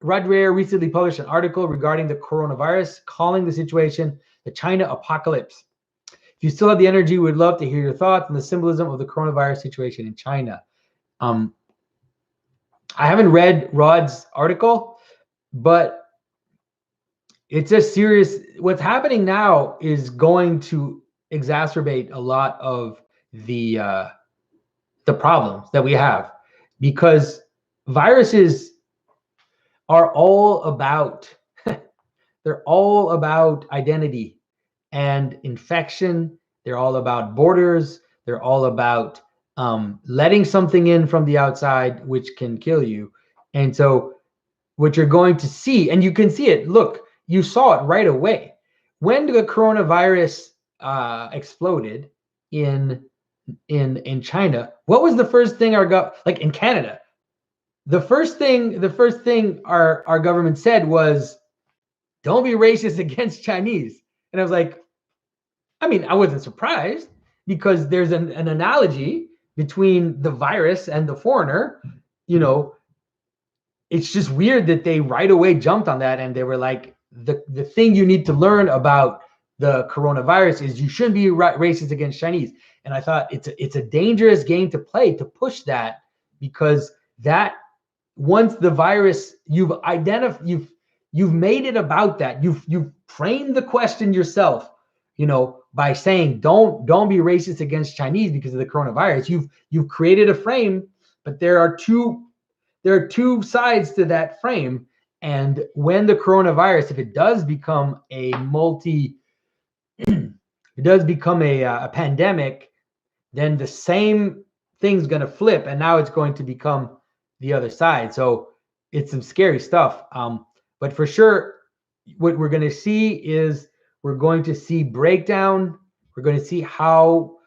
Rudware recently published an article regarding the coronavirus, calling the situation the China apocalypse. If you still have the energy, we'd love to hear your thoughts on the symbolism of the coronavirus situation in China. I haven't read Rod's article, but it's a serious, what's happening now is going to exacerbate a lot of the problems that we have, because viruses are all about, they're all about identity and infection. They're all about borders. They're all about letting something in from the outside, which can kill you. And so what you're going to see, and you can see it, look, you saw it right away. When the coronavirus exploded in China, what was the first thing like in Canada? The first thing our government said was, don't be racist against Chinese. And I was like, I mean, I wasn't surprised, because there's an analogy between the virus and the foreigner. You know, it's just weird that they right away jumped on that, and they were like, the thing you need to learn about the coronavirus is you shouldn't be racist against Chinese. And I thought it's a dangerous game to play, to push that, because that, once the virus, you've made it about that. You've framed the question yourself, you know, by saying don't be racist against Chinese because of the coronavirus. You've created a frame, but there are two sides to that frame. And when the coronavirus, if it does become a pandemic, then the same thing's going to flip, and now it's going to become the other side. So it's some scary stuff. But for sure, what we're going to see is we're going to see breakdown. We're going to see how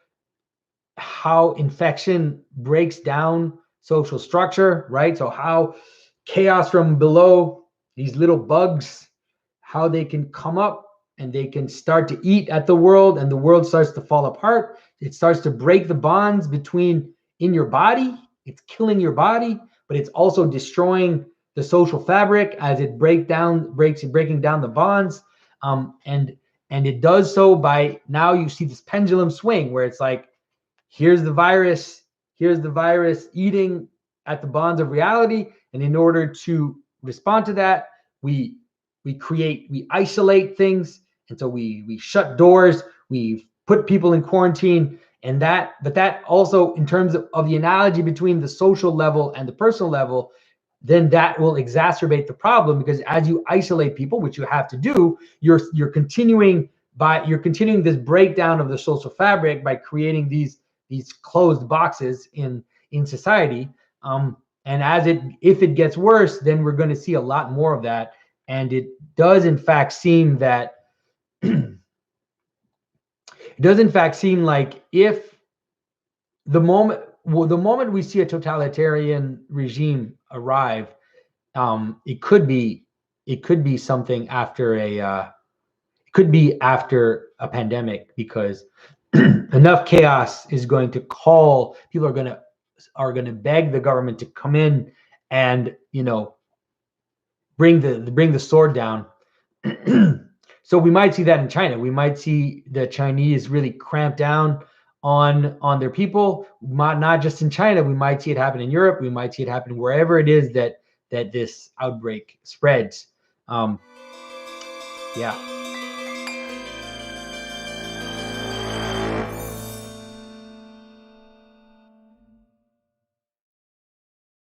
infection breaks down social structure, right? So how chaos from below, these little bugs, how they can come up and they can start to eat at the world, and the world starts to fall apart. It starts to break the bonds in your body. It's killing your body, but it's also destroying the social fabric as it breaking down the bonds. And it does so by, now you see this pendulum swing where it's like, here's the virus eating at the bonds of reality. And in order to respond to that, we isolate things. And so we shut doors, we put people in quarantine, but that also, in terms of the analogy between the social level and the personal level, then that will exacerbate the problem, because as you isolate people, which you have to do, you're continuing this breakdown of the social fabric by creating these closed boxes in society. And if it gets worse, then we're going to see a lot more of that. And it does in fact seem that if the moment we see a totalitarian regime arrive, it could be something after a pandemic, because enough chaos is going to call, people are going to beg the government to come in and, you know, bring the sword down. So we might see that in China. We might see the Chinese really cramp down on their people, not just in China. We might see it happen in Europe. We might see it happen wherever it is that this outbreak spreads. Yeah.